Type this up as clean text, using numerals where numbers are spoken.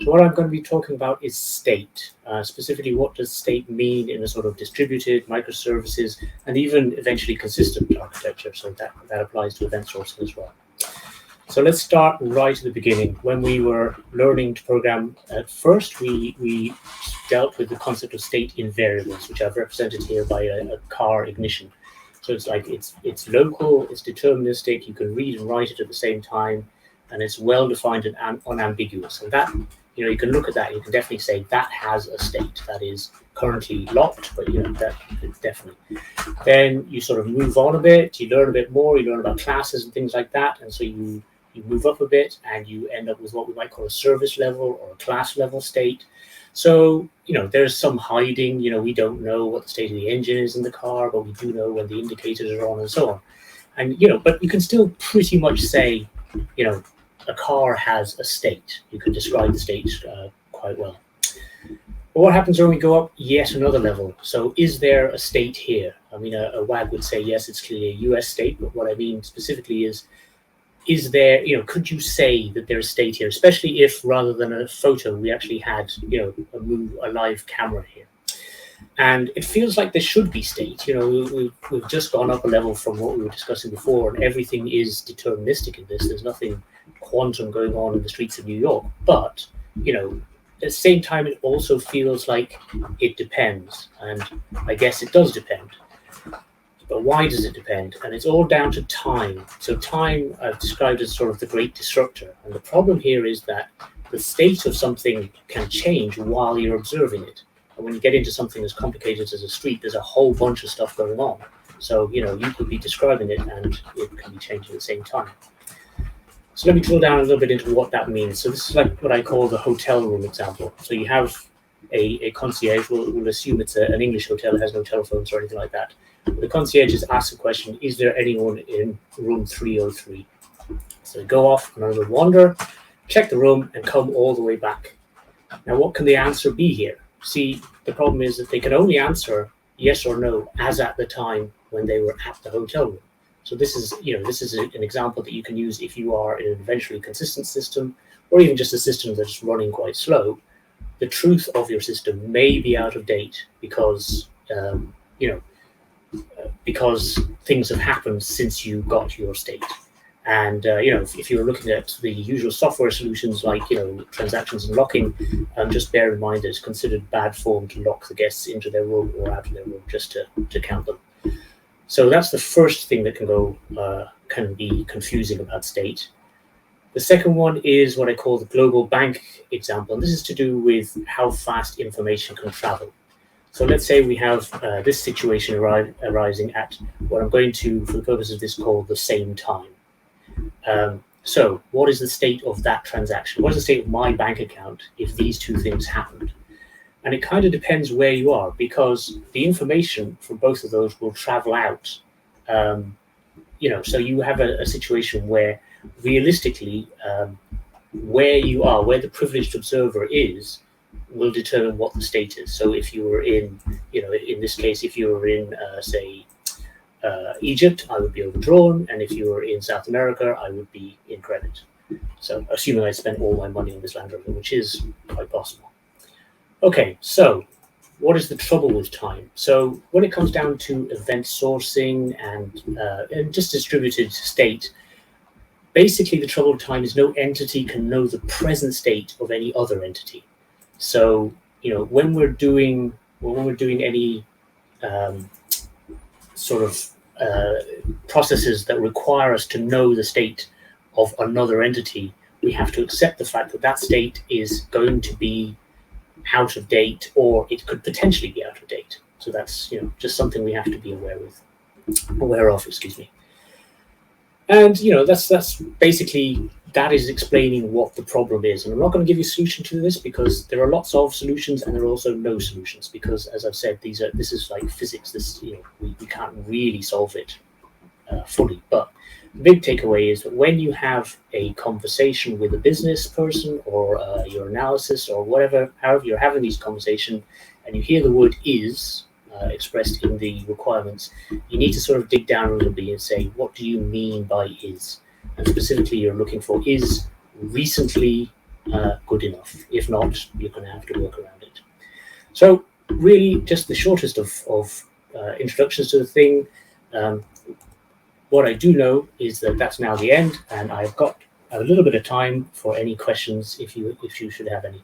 So what I'm going to be talking about is state. Specifically, what does state mean in a sort of distributed, microservices, and even eventually consistent architecture? So that applies to event sourcing as well. So let's start right at the beginning. When we were learning to program at first, we dealt with the concept of state invariables, which I've represented here by a car ignition. So it's like it's local, it's deterministic, you can read and write it at the same time, and it's well-defined and unambiguous. And that, you can look at that, you can definitely say that has a state that is currently locked, but that definitely. Then you sort of move on a bit, you learn a bit more, you learn about classes and things like that, and so you move up a bit and you end up with what we might call a service level or a class level state. So, there's some hiding, we don't know what the state of the engine is in the car, but we do know when the indicators are on and so on. And, but you can still pretty much say, a car has a state. You can describe the state quite well. But what happens when we go up yet another level? So is there a state here? I mean, a WAG would say, yes, it's clearly a US state, but what I mean specifically is there, could you say that there's a state here, especially if rather than a photo, we actually had, a live camera here. And it feels like there should be state. We've just gone up a level from what we were discussing before, and everything is deterministic in this. There's nothing quantum going on in the streets of New York. But, at the same time, it also feels like it depends. And I guess it does depend. But why does it depend? And it's all down to time. So time I've described as sort of the great disruptor. And the problem here is that the state of something can change while you're observing it. And when you get into something as complicated as a street, there's a whole bunch of stuff going on. So, you could be describing it and it can be changing at the same time. So let me drill down a little bit into what that means. So this is like what I call the hotel room example. So you have a concierge. We'll assume it's an English hotel. It has no telephones or anything like that. The concierge is asked the question, is there anyone in room 303? So they go off on another wander, check the room, and come all the way back. Now, what can the answer be here? See, the problem is that they can only answer yes or no as at the time when they were at the hotel room. So this is an example that you can use if you are in an eventually consistent system, or even just a system that's running quite slow. The truth of your system may be out of date because, because things have happened since you got your state. And, if you're looking at the usual software solutions like, transactions and locking, just bear in mind that it's considered bad form to lock the guests into their room or out of their room just to count them. So that's the first thing that can be confusing about state. The second one is what I call the global bank example. And this is to do with how fast information can travel. So let's say we have this situation arising at what I'm going to, for the purpose of this, call the same time. So what is the state of that transaction? What is the state of my bank account if these two things happened? And it kind of depends where you are, because the information from both of those will travel out. So you have a situation where realistically, where you are, where the privileged observer is, will determine what the state is. So if you were in, in this case, if you were in, say, Egypt, I would be overdrawn, and if you were in South America, I would be in credit. So assuming I spent all my money on this Land Rover, which is quite possible. Okay, so what is the trouble with time? So when it comes down to event sourcing and just distributed state, basically the trouble with time is no entity can know the present state of any other entity. So when we're doing any sort of processes that require us to know the state of another entity, we have to accept the fact that that state is going to be out of date, or it could potentially be out of date. So that's just something we have to be aware of. And that's basically, that is explaining what the problem is. And I'm not going to give you a solution to this, because there are lots of solutions and there are also no solutions, because as I've said, this is like physics. This we can't really solve it fully. But the big takeaway is that when you have a conversation with a business person or your analysis or whatever, however you're having these conversations, and you hear the word is expressed in the requirements, you need to sort of dig down a little bit and say, what do you mean by is? And specifically, you're looking for is recently good enough. If not, you're going to have to work around it. So really just the shortest of introductions to the thing. What I do know is that that's now the end, and I've got a little bit of time for any questions if you should have any.